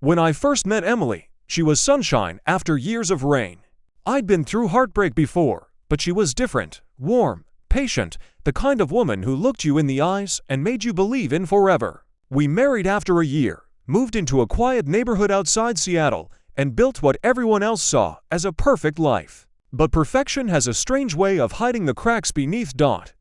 When I first met Emily, she was sunshine after years of rain. I'd been through heartbreak before, but she was different, warm, patient, the kind of woman who looked you in the eyes and made you believe in forever. We married after a year, moved into a quiet neighborhood outside Seattle, and built what everyone else saw as a perfect life. But perfection has a strange way of hiding the cracks beneath.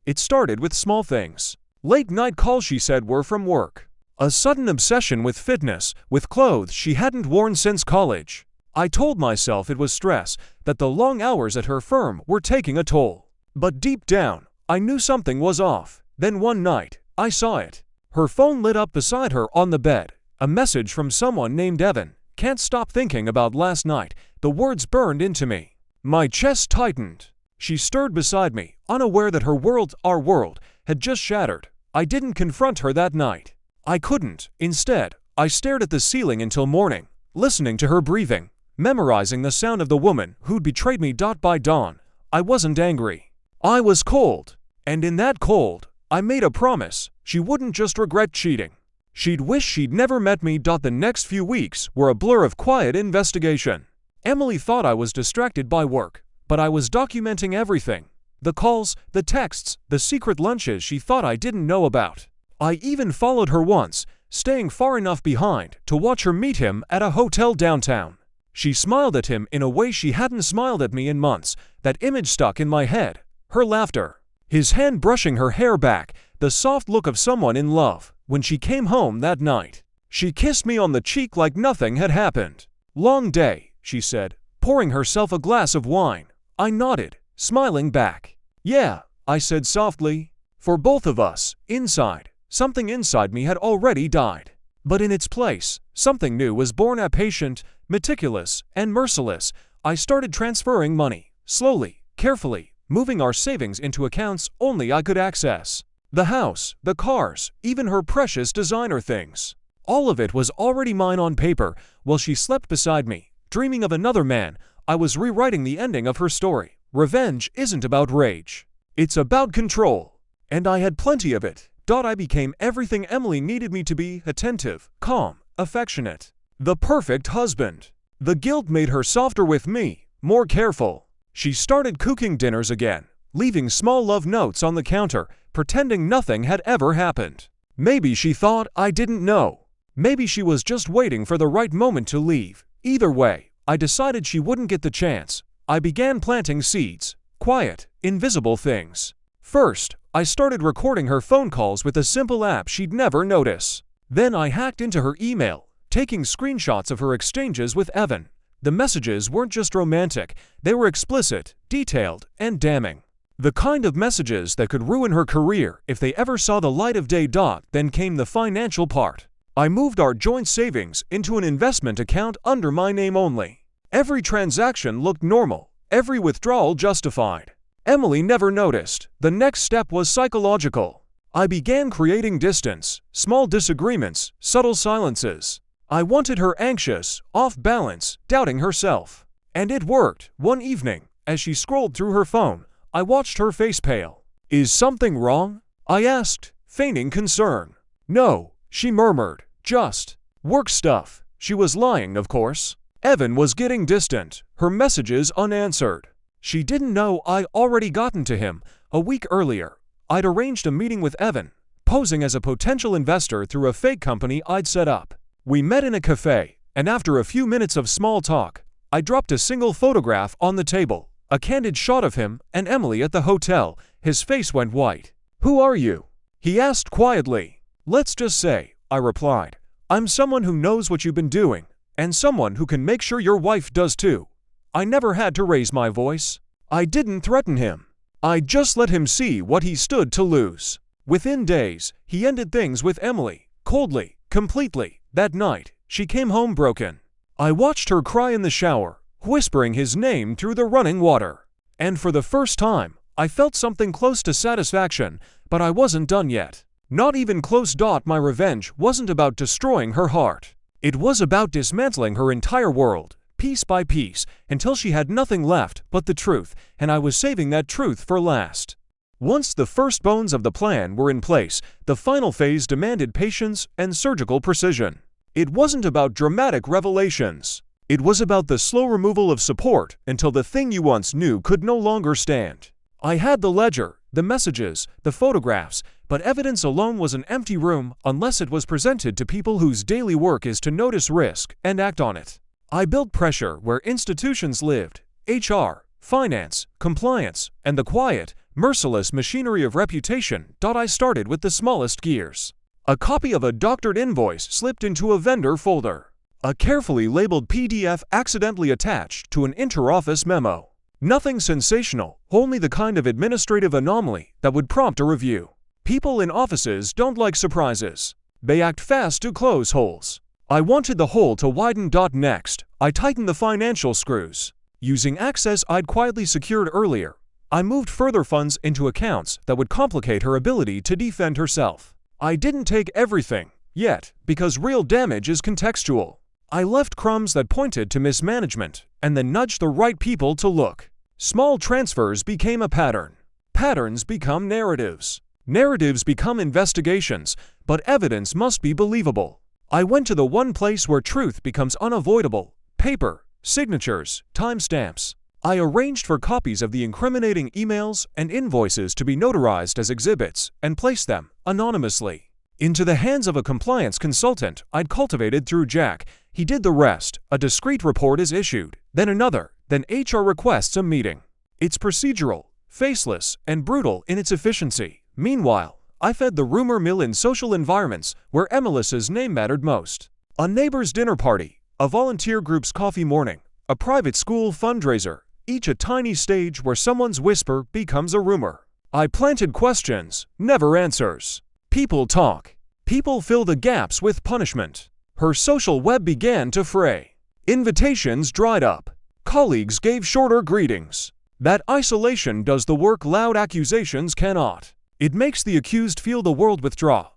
It started with small things. Late night calls she said were from work. A sudden obsession with fitness, with clothes she hadn't worn since college. I told myself it was stress, that the long hours at her firm were taking a toll. But deep down, I knew something was off. Then one night, I saw it. Her phone lit up beside her on the bed. A message from someone named Evan. Can't stop thinking about last night. The words burned into me. My chest tightened. She stirred beside me, unaware that her world, our world, had just shattered. I didn't confront her that night. I couldn't. Instead, I stared at the ceiling until morning, listening to her breathing, memorizing the sound of the woman who'd betrayed me. By dawn, I wasn't angry. I was cold. And in that cold, I made a promise. She wouldn't just regret cheating. She'd wish she'd never met me. The next few weeks were a blur of quiet investigation. Emily thought I was distracted by work, but I was documenting everything. The calls, the texts, the secret lunches she thought I didn't know about. I even followed her once, staying far enough behind to watch her meet him at a hotel downtown. She smiled at him in a way she hadn't smiled at me in months. That image stuck in my head. Her laughter. His hand brushing her hair back. The soft look of someone in love. When she came home that night, she kissed me on the cheek like nothing had happened. Long day, she said, pouring herself a glass of wine. I nodded, smiling back. Yeah, I said softly. For both of us, inside, something inside me had already died. But in its place, something new was born. Patient, meticulous, and merciless. I started transferring money, slowly, carefully, moving our savings into accounts only I could access. The house, the cars, even her precious designer things. All of it was already mine on paper. While she slept beside me, dreaming of another man, I was rewriting the ending of her story. Revenge isn't about rage. It's about control. And I had plenty of it. I became everything Emily needed me to be: attentive, calm, affectionate. The perfect husband. The guilt made her softer with me, more careful. She started cooking dinners again, leaving small love notes on the counter, pretending nothing had ever happened. Maybe she thought I didn't know. Maybe she was just waiting for the right moment to leave. Either way, I decided she wouldn't get the chance. I began planting seeds. Quiet, invisible things. First, I started recording her phone calls with a simple app she'd never notice. Then I hacked into her email, taking screenshots of her exchanges with Evan. The messages weren't just romantic, they were explicit, detailed, and damning. The kind of messages that could ruin her career if they ever saw the light of day. Then came the financial part. I moved our joint savings into an investment account under my name only. Every transaction looked normal, every withdrawal justified. Emily never noticed. The next step was psychological. I began creating distance, small disagreements, subtle silences. I wanted her anxious, off balance, doubting herself. And it worked. One evening, as she scrolled through her phone, I watched her face pale. Is something wrong? I asked, feigning concern. No, she murmured. Just work stuff. She was lying, of course. Evan was getting distant, her messages unanswered. She didn't know I'd already gotten to him. A week earlier, I'd arranged a meeting with Evan, posing as a potential investor through a fake company I'd set up. We met in a cafe, and after a few minutes of small talk, I dropped a single photograph on the table, a candid shot of him and Emily at the hotel. His face went white. Who are you? He asked quietly. Let's just say, I replied, I'm someone who knows what you've been doing, and someone who can make sure your wife does too. I never had to raise my voice. I didn't threaten him. I just let him see what he stood to lose. Within days, he ended things with Emily, coldly, completely. That night, she came home broken. I watched her cry in the shower, whispering his name through the running water. And for the first time, I felt something close to satisfaction, but I wasn't done yet. Not even close. My revenge wasn't about destroying her heart. It was about dismantling her entire world, piece by piece, until she had nothing left but the truth, and I was saving that truth for last. Once the first bones of the plan were in place, the final phase demanded patience and surgical precision. It wasn't about dramatic revelations. It was about the slow removal of support until the thing you once knew could no longer stand. I had the ledger, the messages, the photographs, but evidence alone was an empty room unless it was presented to people whose daily work is to notice risk and act on it. I built pressure where institutions lived: HR, finance, compliance, and the quiet, merciless machinery of reputation. I started with the smallest gears. A copy of a doctored invoice slipped into a vendor folder. A carefully labeled PDF accidentally attached to an interoffice memo. Nothing sensational, only the kind of administrative anomaly that would prompt a review. People in offices don't like surprises. They act fast to close holes. I wanted the hole to widen. Next, I tightened the financial screws. Using access I'd quietly secured earlier, I moved further funds into accounts that would complicate her ability to defend herself. I didn't take everything, yet, because real damage is contextual. I left crumbs that pointed to mismanagement, and then nudged the right people to look. Small transfers became a pattern. Patterns become narratives. Narratives become investigations, but evidence must be believable. I went to the one place where truth becomes unavoidable: paper, signatures, timestamps. I arranged for copies of the incriminating emails and invoices to be notarized as exhibits and placed them, anonymously, into the hands of a compliance consultant I'd cultivated through Jack. He did the rest. A discreet report is issued, then another, then HR requests a meeting. It's procedural, faceless, and brutal in its efficiency. Meanwhile, I fed the rumor mill in social environments where Emilis's name mattered most. A neighbor's dinner party, a volunteer group's coffee morning, a private school fundraiser, each a tiny stage where someone's whisper becomes a rumor. I planted questions, never answers. People talk. People fill the gaps with punishment. Her social web began to fray. Invitations dried up. Colleagues gave shorter greetings. That isolation does the work loud accusations cannot. It makes the accused feel the world withdraw.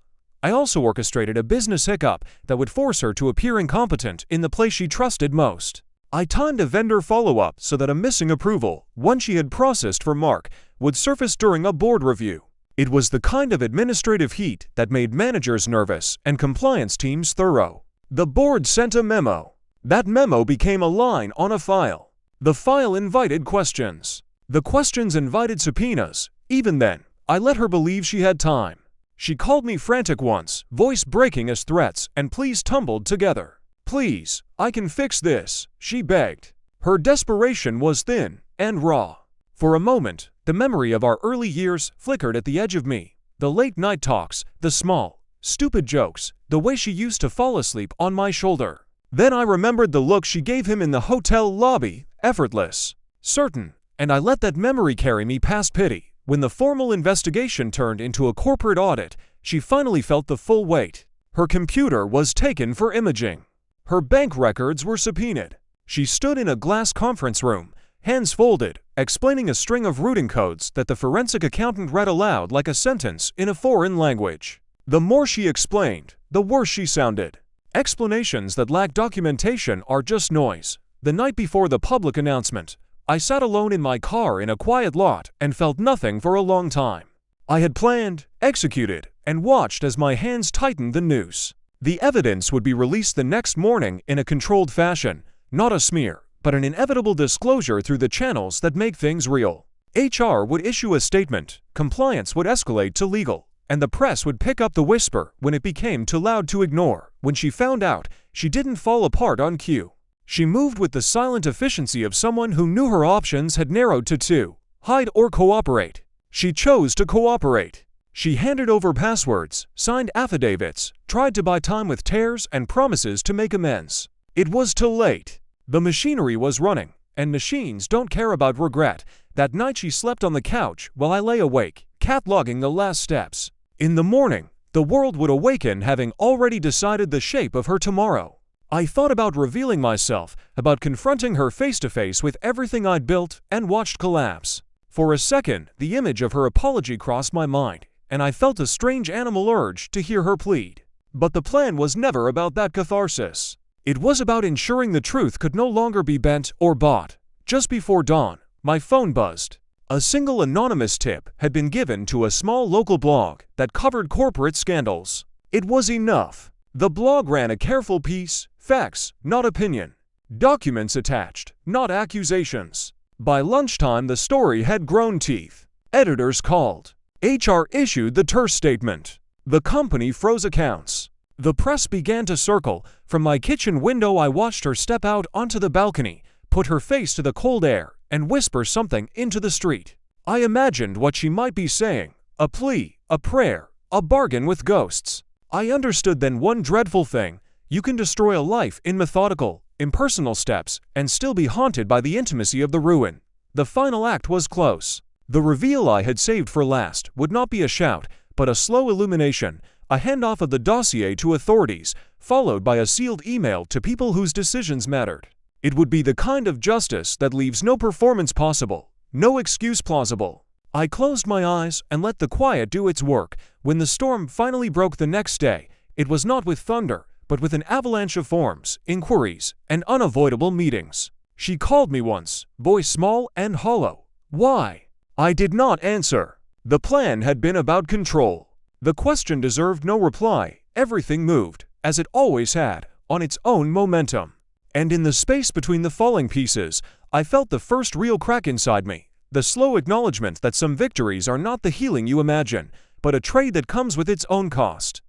I also orchestrated a business hiccup that would force her to appear incompetent in the place she trusted most. I timed a vendor follow-up so that a missing approval, one she had processed for Mark, would surface during a board review. It was the kind of administrative heat that made managers nervous and compliance teams thorough. The board sent a memo. That memo became a line on a file. The file invited questions. The questions invited subpoenas. Even then, I let her believe she had time. She called me frantic once, voice breaking as threats and pleas tumbled together. "Please, I can fix this," she begged. Her desperation was thin and raw. For a moment, the memory of our early years flickered at the edge of me. The late-night talks, the small, stupid jokes, the way she used to fall asleep on my shoulder. Then I remembered the look she gave him in the hotel lobby, effortless, certain, and I let that memory carry me past pity. When the formal investigation turned into a corporate audit, she finally felt the full weight. Her computer was taken for imaging. Her bank records were subpoenaed. She stood in a glass conference room, hands folded, explaining a string of routing codes that the forensic accountant read aloud like a sentence in a foreign language. The more she explained, the worse she sounded. Explanations that lack documentation are just noise. The night before the public announcement, I sat alone in my car in a quiet lot and felt nothing for a long time. I had planned, executed, and watched as my hands tightened the noose. The evidence would be released the next morning in a controlled fashion, not a smear, but an inevitable disclosure through the channels that make things real. HR would issue a statement, compliance would escalate to legal, and the press would pick up the whisper when it became too loud to ignore. When she found out, she didn't fall apart on cue. She moved with the silent efficiency of someone who knew her options had narrowed to two: hide or cooperate. She chose to cooperate. She handed over passwords, signed affidavits, tried to buy time with tears and promises to make amends. It was too late. The machinery was running, and machines don't care about regret. That night she slept on the couch while I lay awake, cataloguing the last steps. In the morning, the world would awaken having already decided the shape of her tomorrow. I thought about revealing myself, about confronting her face-to-face with everything I'd built and watched collapse. For a second, the image of her apology crossed my mind, and I felt a strange animal urge to hear her plead. But the plan was never about that catharsis. It was about ensuring the truth could no longer be bent or bought. Just before dawn, my phone buzzed. A single anonymous tip had been given to a small local blog that covered corporate scandals. It was enough. The blog ran a careful piece, facts, not opinion. Documents attached, not accusations. By lunchtime, the story had grown teeth. Editors called. HR issued the terse statement. The company froze accounts. The press began to circle. From my kitchen window, I watched her step out onto the balcony, put her face to the cold air, and whisper something into the street. I imagined what she might be saying. A plea, a prayer, a bargain with ghosts. I understood then one dreadful thing. You can destroy a life in methodical, impersonal steps and still be haunted by the intimacy of the ruin. The final act was close. The reveal I had saved for last would not be a shout, but a slow illumination, a handoff of the dossier to authorities, followed by a sealed email to people whose decisions mattered. It would be the kind of justice that leaves no performance possible, no excuse plausible. I closed my eyes and let the quiet do its work. When the storm finally broke the next day, it was not with thunder, but with an avalanche of forms, inquiries, and unavoidable meetings. She called me once, voice small and hollow. Why? I did not answer. The plan had been about control. The question deserved no reply. Everything moved, as it always had, on its own momentum. And in the space between the falling pieces, I felt the first real crack inside me. The slow acknowledgement that some victories are not the healing you imagine, but a trade that comes with its own cost.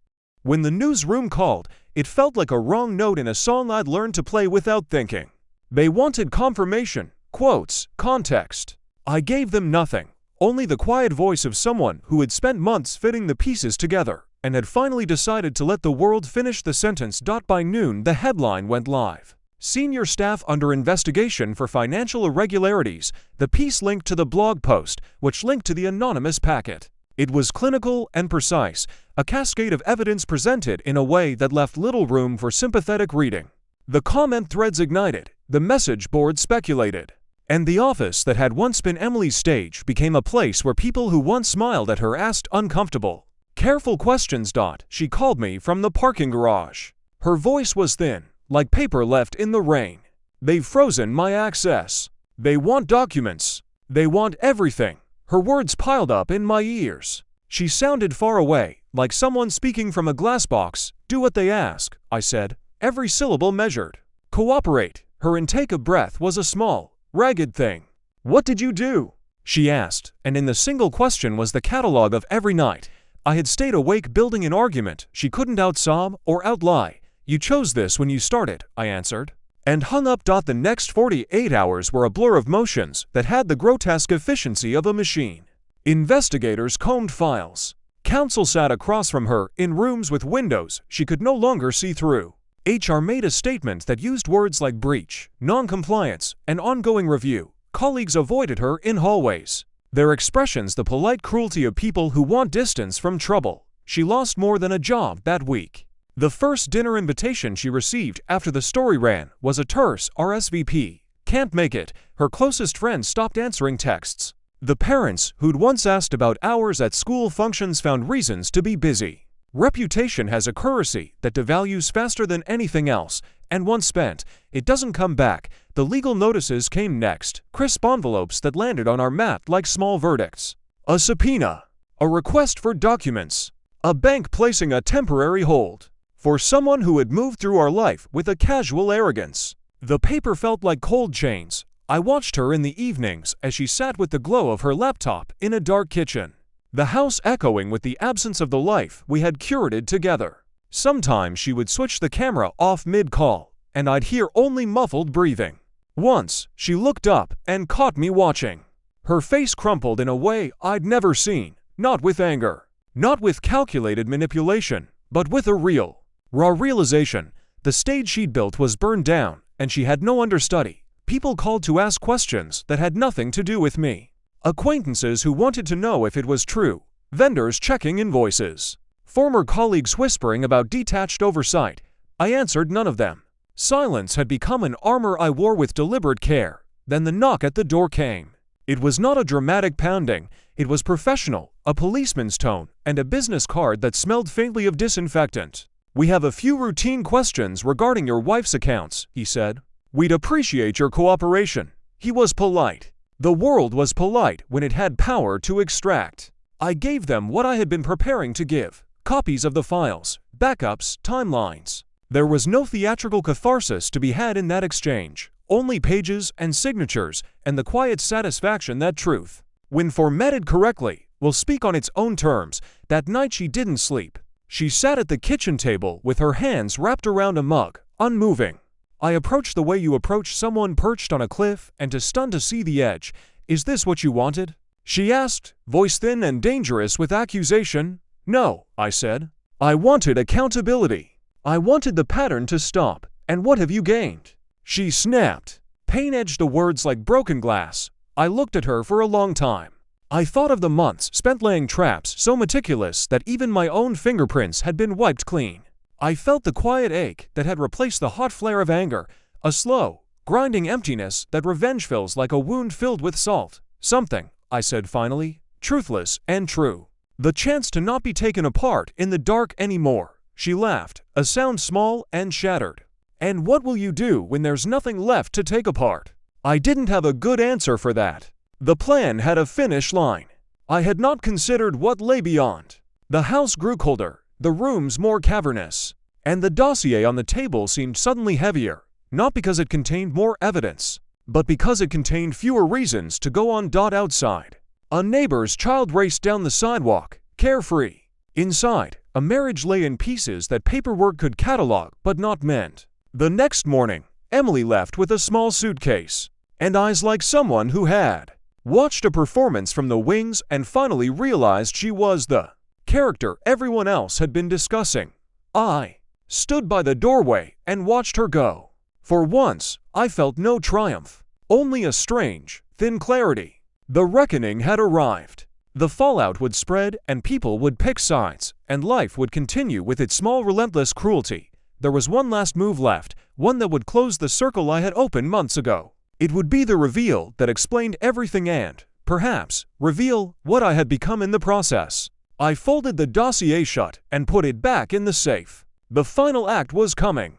When the newsroom called, it felt like a wrong note in a song I'd learned to play without thinking. They wanted confirmation, quotes, context. I gave them nothing, only the quiet voice of someone who had spent months fitting the pieces together and had finally decided to let the world finish the sentence. By noon, the headline went live. Senior staff under investigation for financial irregularities. The piece linked to the blog post, which linked to the anonymous packet. It was clinical and precise, a cascade of evidence presented in a way that left little room for sympathetic reading. The comment threads ignited, the message board speculated, and the office that had once been Emily's stage became a place where people who once smiled at her asked uncomfortable, careful questions. She called me from the parking garage. Her voice was thin, like paper left in the rain. They've frozen my access. They want documents. They want everything. Her words piled up in my ears. She sounded far away, like someone speaking from a glass box. Do what they ask, I said, every syllable measured. Cooperate. Her intake of breath was a small, ragged thing. What did you do? She asked, and in the single question was the catalogue of every night I had stayed awake building an argument she couldn't outsob or outlie. You chose this when you started, I answered, and hung up. The next 48 hours were a blur of motions that had the grotesque efficiency of a machine. Investigators combed files. Counsel sat across from her in rooms with windows she could no longer see through. HR made a statement that used words like breach, non-compliance, and ongoing review. Colleagues avoided her in hallways. Their expressions the polite cruelty of people who want distance from trouble. She lost more than a job that week. The first dinner invitation she received after the story ran was a terse RSVP. Can't make it. Her closest friends stopped answering texts. The parents who'd once asked about hours at school functions found reasons to be busy. Reputation has a currency that devalues faster than anything else, and once spent, it doesn't come back. The legal notices came next, crisp envelopes that landed on our mat like small verdicts. A subpoena. A request for documents. A bank placing a temporary hold. For someone who had moved through our life with a casual arrogance. The paper felt like cold chains. I watched her in the evenings as she sat with the glow of her laptop in a dark kitchen. The house echoing with the absence of the life we had curated together. Sometimes she would switch the camera off mid-call, and I'd hear only muffled breathing. Once, she looked up and caught me watching. Her face crumpled in a way I'd never seen, not with anger, not with calculated manipulation, but with a real, raw realization. The stage she'd built was burned down, and she had no understudy. People called to ask questions that had nothing to do with me. Acquaintances who wanted to know if it was true. Vendors checking invoices. Former colleagues whispering about detached oversight. I answered none of them. Silence had become an armor I wore with deliberate care. Then the knock at the door came. It was not a dramatic pounding. It was professional, a policeman's tone, and a business card that smelled faintly of disinfectant. We have a few routine questions regarding your wife's accounts, he said. We'd appreciate your cooperation. He was polite. The world was polite when it had power to extract. I gave them what I had been preparing to give. Copies of the files, backups, timelines. There was no theatrical catharsis to be had in that exchange, only pages and signatures and the quiet satisfaction that truth, when formatted correctly, will speak on its own terms. That night she didn't sleep. She sat at the kitchen table with her hands wrapped around a mug, unmoving. I approached the way you approach someone perched on a cliff and stunned to see the edge. "Is this what you wanted?" she asked, voice thin and dangerous with accusation. "No," I said. "I wanted accountability. I wanted the pattern to stop. And what have you gained?" She snapped. Pain edged the words like broken glass. I looked at her for a long time. I thought of the months spent laying traps so meticulous that even my own fingerprints had been wiped clean. I felt the quiet ache that had replaced the hot flare of anger, a slow, grinding emptiness that revenge fills like a wound filled with salt. "Something," I said finally, "truthless and true. The chance to not be taken apart in the dark anymore." She laughed, a sound small and shattered. "And what will you do when there's nothing left to take apart?" I didn't have a good answer for that. The plan had a finish line. I had not considered what lay beyond. The house grew colder, the rooms more cavernous, and the dossier on the table seemed suddenly heavier, not because it contained more evidence, but because it contained fewer reasons to go on. Outside, a neighbor's child raced down the sidewalk, carefree. Inside, a marriage lay in pieces that paperwork could catalog but not mend. The next morning, Emily left with a small suitcase, and eyes like someone who had watched a performance from the wings and finally realized she was the character everyone else had been discussing. I stood by the doorway and watched her go. For once, I felt no triumph, only a strange, thin clarity. The reckoning had arrived. The fallout would spread and people would pick sides, and life would continue with its small relentless cruelty. There was one last move left, one that would close the circle I had opened months ago. It would be the reveal that explained everything and, perhaps, reveal what I had become in the process. I folded the dossier shut and put it back in the safe. The final act was coming.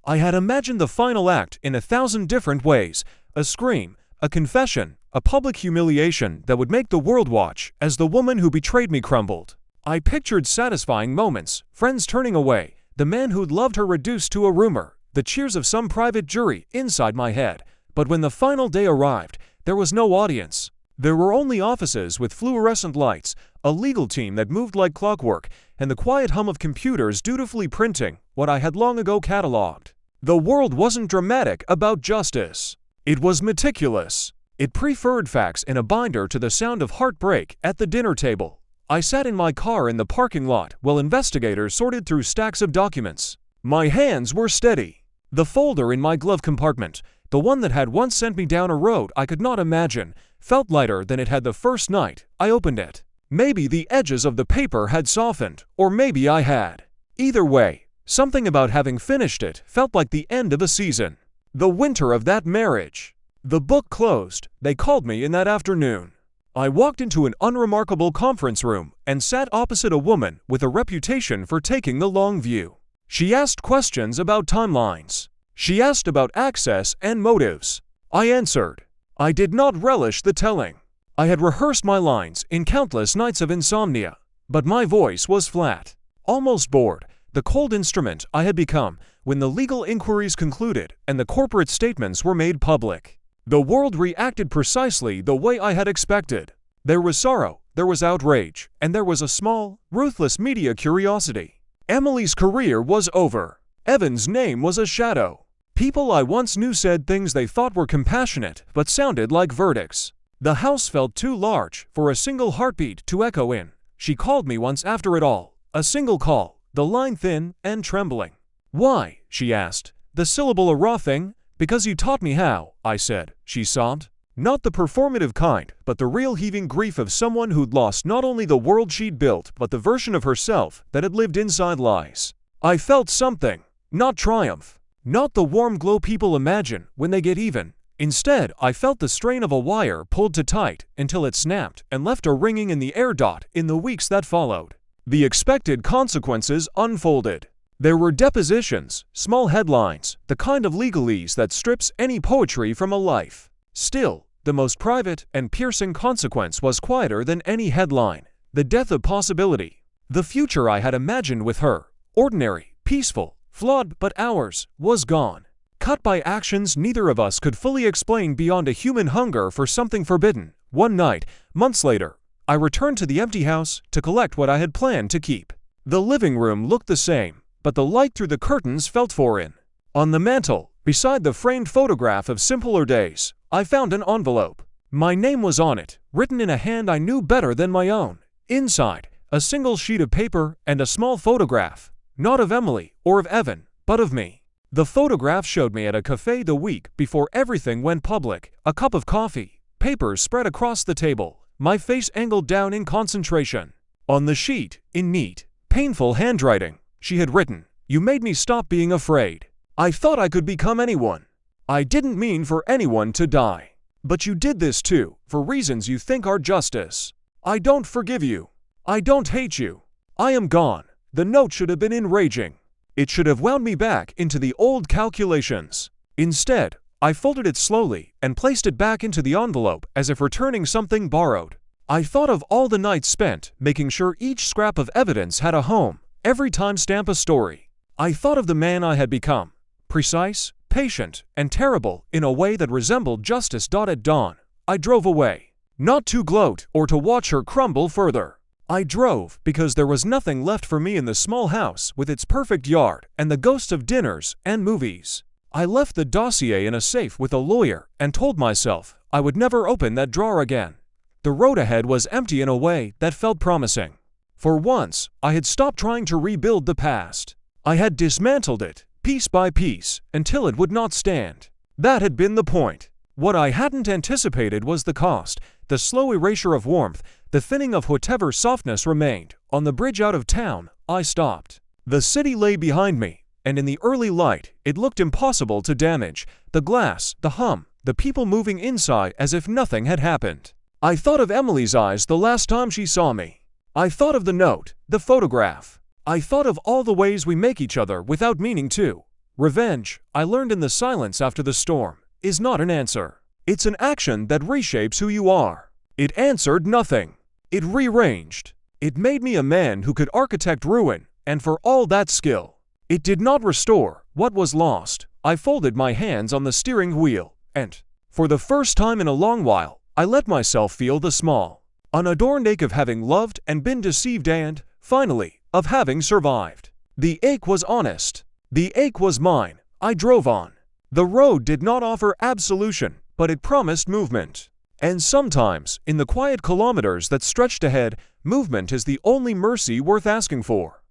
I had imagined the final act in 1,000 different ways: a scream, a confession, a public humiliation that would make the world watch as the woman who betrayed me crumbled. I pictured satisfying moments, friends turning away, the man who'd loved her reduced to a rumor, the cheers of some private jury inside my head. But when the final day arrived, there was no audience. There were only offices with fluorescent lights, a legal team that moved like clockwork, and the quiet hum of computers dutifully printing what I had long ago catalogued. The world wasn't dramatic about justice. It was meticulous. It preferred facts in a binder to the sound of heartbreak at the dinner table. I sat in my car in the parking lot while investigators sorted through stacks of documents. My hands were steady. The folder in my glove compartment, the one that had once sent me down a road I could not imagine, felt lighter than it had the first night I opened it. Maybe the edges of the paper had softened, or maybe I had. Either way, something about having finished it felt like the end of a season. The winter of that marriage. The book closed. They called me in that afternoon. I walked into an unremarkable conference room and sat opposite a woman with a reputation for taking the long view. She asked questions about timelines. She asked about access and motives. I answered. I did not relish the telling. I had rehearsed my lines in countless nights of insomnia, but my voice was flat, almost bored, the cold instrument I had become when the legal inquiries concluded and the corporate statements were made public. The world reacted precisely the way I had expected. There was sorrow, there was outrage, and there was a small, ruthless media curiosity. Emily's career was over. Evan's name was a shadow. People I once knew said things they thought were compassionate but sounded like verdicts. The house felt too large for a single heartbeat to echo in. She called me once after it all. A single call, the line thin and trembling. "Why?" she asked. "The syllable a raw thing?" "Because you taught me how," I said, she sobbed. Not the performative kind, but the real heaving grief of someone who'd lost not only the world she'd built, but the version of herself that had lived inside lies. I felt something, not triumph, not the warm glow people imagine when they get even. Instead, I felt the strain of a wire pulled too tight until it snapped and left a ringing in the air. In the weeks that followed, the expected consequences unfolded. There were depositions, small headlines, the kind of legalese that strips any poetry from a life. Still, the most private and piercing consequence was quieter than any headline: the death of possibility. The future I had imagined with her, Ordinary, peaceful, flawed, but ours was gone. Cut by actions neither of us could fully explain beyond a human hunger for something forbidden. One night, months later, I returned to the empty house to collect what I had planned to keep. The living room looked the same, but the light through the curtains felt foreign. On the mantel, beside the framed photograph of simpler days, I found an envelope. My name was on it, written in a hand I knew better than my own. Inside, a single sheet of paper and a small photograph, not of Emily or of Evan, but of me. The photograph showed me at a cafe the week before everything went public, a cup of coffee, papers spread across the table, my face angled down in concentration. On the sheet, in neat, painful handwriting, she had written, "You made me stop being afraid. I thought I could become anyone. I didn't mean for anyone to die. But you did this too, for reasons you think are justice. I don't forgive you. I don't hate you. I am gone." The note should have been enraging. It should have wound me back into the old calculations. Instead, I folded it slowly and placed it back into the envelope as if returning something borrowed. I thought of all the nights spent making sure each scrap of evidence had a home, every timestamp a story. I thought of the man I had become, precise, patient, and terrible in a way that resembled justice. At dawn, I drove away, not to gloat or to watch her crumble further. I drove because there was nothing left for me in the small house with its perfect yard and the ghosts of dinners and movies. I left the dossier in a safe with a lawyer and told myself I would never open that drawer again. The road ahead was empty in a way that felt promising. For once, I had stopped trying to rebuild the past. I had dismantled it, piece by piece, until it would not stand. That had been the point. What I hadn't anticipated was the cost, the slow erasure of warmth, the thinning of whatever softness remained. On the bridge out of town, I stopped. The city lay behind me, and in the early light, it looked impossible to damage. The glass, the hum, the people moving inside as if nothing had happened. I thought of Emily's eyes the last time she saw me. I thought of the note, the photograph. I thought of all the ways we make each other without meaning to. Revenge, I learned in the silence after the storm, is not an answer. It's an action that reshapes who you are. It answered nothing. It rearranged. It made me a man who could architect ruin, and for all that skill, it did not restore what was lost. I folded my hands on the steering wheel, and, for the first time in a long while, I let myself feel the small, unadorned ache of having loved and been deceived and, finally, of having survived. The ache was honest. The ache was mine. I drove on. The road did not offer absolution, but it promised movement. And sometimes, in the quiet kilometers that stretched ahead, movement is the only mercy worth asking for.